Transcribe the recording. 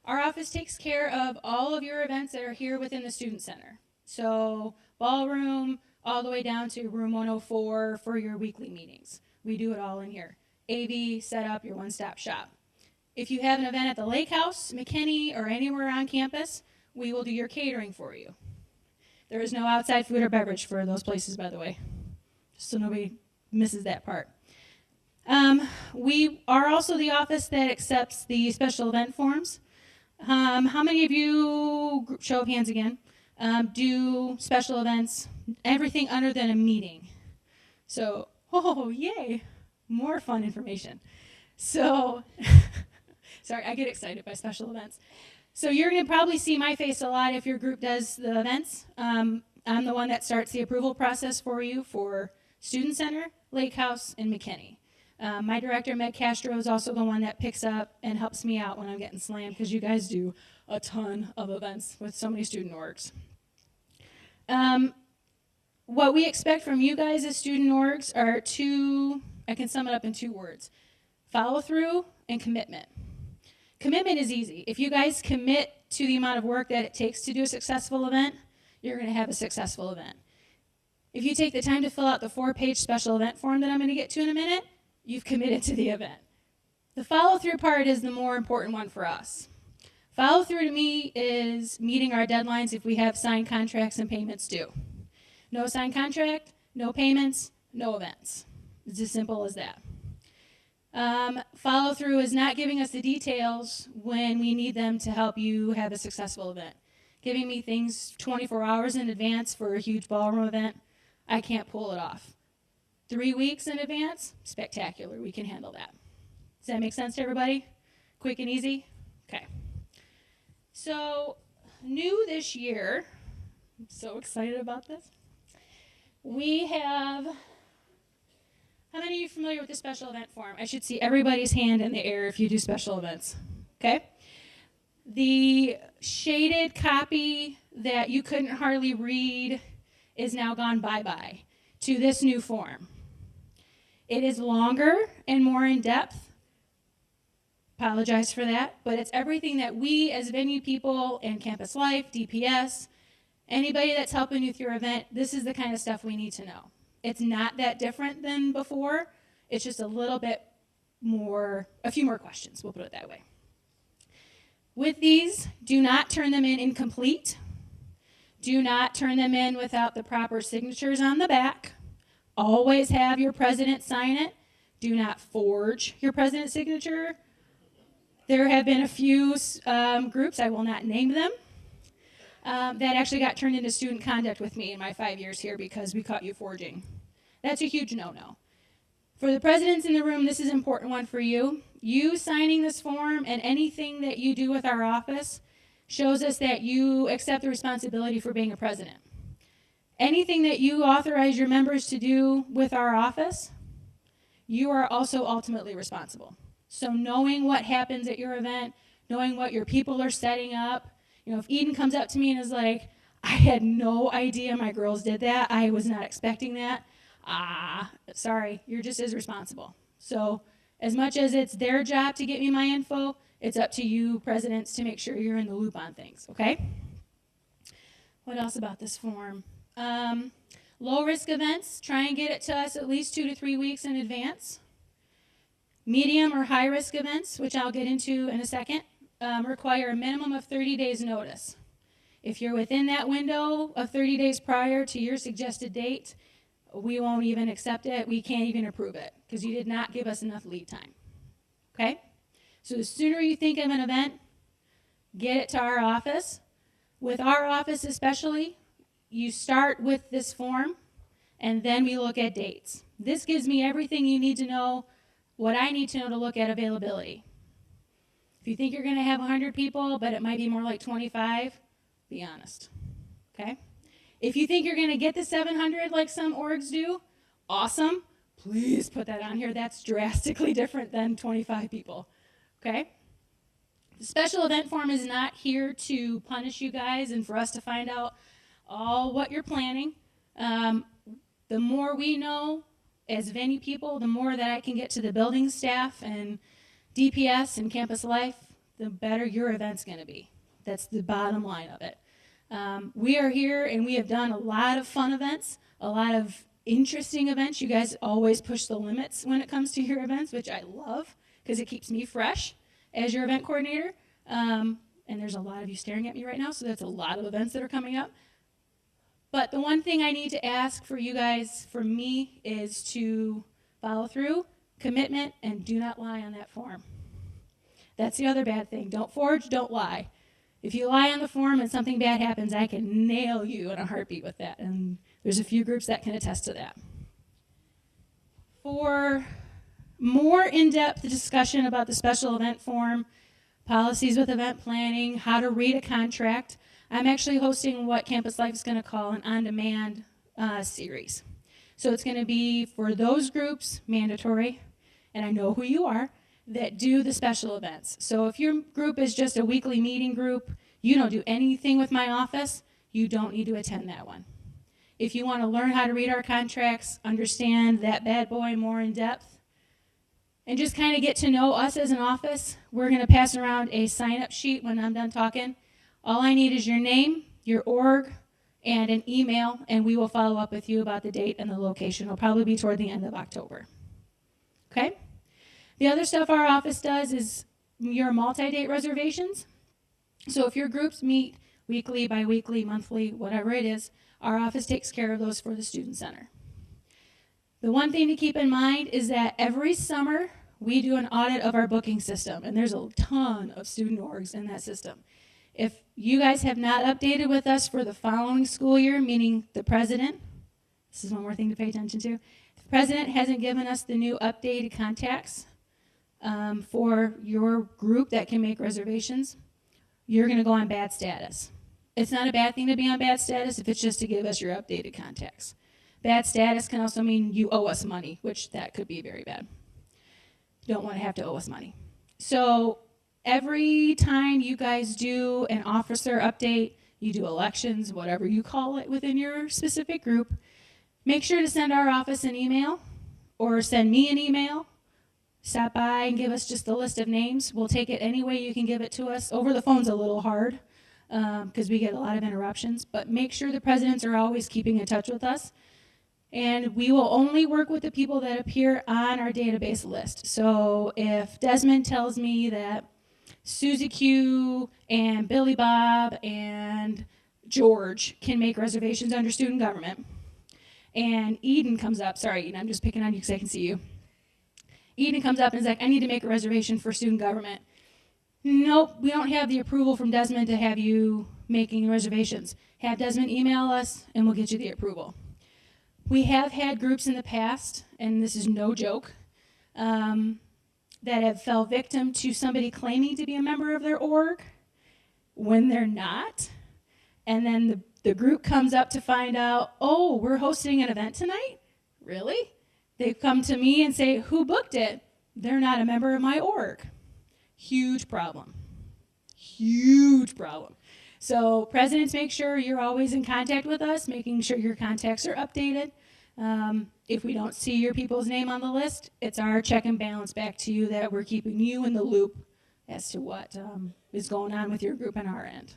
Our office takes care of all of your events that are here within the Student Center. So ballroom, all the way down to room 104 for your weekly meetings. We do it all in here. AV, set up your one-stop shop. If you have an event at the Lake House, McKinney, or anywhere on campus, we will do your catering for you. There is no outside food or beverage for those places, by the way, just so nobody misses that part. We are also the office that accepts the special event forms. How many of you, show of hands again, do special events, everything other than a meeting? So, oh, yay, more fun information. So, sorry, I get excited by special events. So you're going to probably see my face a lot if your group does the events. I'm the one that starts the approval process for you for Student Center, Lake House, and McKinney. My director, Meg Castro, is also the one that picks up and helps me out when I'm getting slammed, because you guys do a ton of events with so many student orgs. What we expect from you guys as student orgs are I can sum it up in 2 words: follow through and commitment. Commitment is easy. If you guys commit to the amount of work that it takes to do a successful event, you're going to have a successful event. If you take the time to fill out the 4-page special event form that I'm going to get to in a minute, you've committed to the event. The follow-through part is the more important one for us. Follow-through to me is meeting our deadlines if we have signed contracts and payments due. No signed contract, no payments, no events. It's as simple as that. Follow-through is not giving us the details when we need them to help you have a successful event. Giving me things 24 hours in advance for a huge ballroom event, I can't pull it off. 3 weeks in advance, spectacular, we can handle that. Does that make sense to everybody? Quick and easy? Okay. So, new this year, I'm so excited about this. We have, how many of you are familiar with the special event form? I should see everybody's hand in the air if you do special events, okay? The shaded copy that you couldn't hardly read is now gone bye-bye to this new form. It is longer and more in-depth. Apologize for that, but it's everything that we as venue people and Campus Life, DPS, anybody that's helping you through your event, this is the kind of stuff we need to know. It's not that different than before. It's just a little bit more, a few more questions, we'll put it that way. With these, do not turn them in incomplete. Do not turn them in without the proper signatures on the back. Always have your president sign it. Do not forge your president's signature. There have been a few groups, I will not name them, that actually got turned into student conduct with me in my 5 years here because we caught you forging. That's a huge no-no. For the presidents in the room, this is an important one for you. You signing this form and anything that you do with our office shows us that you accept the responsibility for being a president. Anything that you authorize your members to do with our office, you are also ultimately responsible. So knowing what happens at your event, knowing what your people are setting up, if Eden comes up to me and is like, I had no idea my girls did that, I was not expecting that, sorry, you're just as responsible. So as much as it's their job to get me my info, it's up to you, presidents, to make sure you're in the loop on things, okay? What else about this form? Low-risk events, try and get it to us at least 2 to 3 weeks in advance. Medium or high-risk events, which I'll get into in a second, require a minimum of 30 days notice. If you're within that window of 30 days prior to your suggested date, we won't even accept it. We can't even approve it because you did not give us enough lead time, okay? So the sooner you think of an event, get it to our office. With our office especially, you start with this form, and then we look at dates. This gives me everything you need to know, what I need to know to look at availability. If you think you're going to have 100 people, but it might be more like 25, be honest, okay? If you think you're going to get the 700 like some orgs do, awesome. Please put that on here. That's drastically different than 25 people, okay? The special event form is not here to punish you guys and for us to find out all what you're planning. The more we know as venue people, the more that I can get to the building staff and DPS and Campus Life the better your event's going to be. That's the bottom line of it. We are here and we have done a lot of fun events, a lot of interesting events. You guys always push the limits when it comes to your events, which I love because it keeps me fresh as your event coordinator. And there's a lot of you staring at me right now, so that's a lot of events that are coming up. But the one thing I need to ask for you guys, for me, is to follow through, commitment, and do not lie on that form. That's the other bad thing. Don't forge, don't lie. If you lie on the form and something bad happens, I can nail you in a heartbeat with that. And there's a few groups that can attest to that. For more in-depth discussion about the special event form, policies with event planning, how to read a contract, I'm actually hosting what Campus Life is going to call an on-demand series. So it's going to be for those groups, mandatory, and I know who you are, that do the special events. So if your group is just a weekly meeting group, you don't do anything with my office, you don't need to attend that one. If you want to learn how to read our contracts, understand that bad boy more in depth, and just kind of get to know us as an office, we're going to pass around a sign-up sheet when I'm done talking. All I need is your name, your org, and an email, and we will follow up with you about the date and the location. It'll probably be toward the end of October. Okay? The other stuff our office does is your multi-date reservations. So if your groups meet weekly, bi-weekly, monthly, whatever it is, our office takes care of those for the Student Center. The one thing to keep in mind is that every summer we do an audit of our booking system, and there's a ton of student orgs in that system. If you guys have not updated with us for the following school year, meaning the president, this is one more thing to pay attention to, if the president hasn't given us the new updated contacts for your group that can make reservations, you're going to go on bad status. It's not a bad thing to be on bad status if it's just to give us your updated contacts. Bad status can also mean you owe us money, which that could be very bad. You don't want to have to owe us money. So every time you guys do an officer update, you do elections, whatever you call it within your specific group, make sure to send our office an email or send me an email. Stop by and give us just a list of names. We'll take it any way you can give it to us. Over the phone's a little hard because we get a lot of interruptions, but make sure the presidents are always keeping in touch with us. And we will only work with the people that appear on our database list. So if Desmond tells me that Susie Q and Billy Bob and George can make reservations under student government, and Eden comes up, sorry Eden, I'm just picking on you because I can see you. Eden comes up and is like, I need to make a reservation for student government. Nope, we don't have the approval from Desmond to have you making reservations. Have Desmond email us and we'll get you the approval. We have had groups in the past, and this is no joke, that have fell victim to somebody claiming to be a member of their org when they're not. And then the group comes up to find out, oh, we're hosting an event tonight? Really? They come to me and say, who booked it? They're not a member of my org. Huge problem. Huge problem. So presidents, make sure you're always in contact with us, making sure your contacts are updated. If we don't see your people's name on the list, it's our check and balance back to you that we're keeping you in the loop as to what is going on with your group on our end.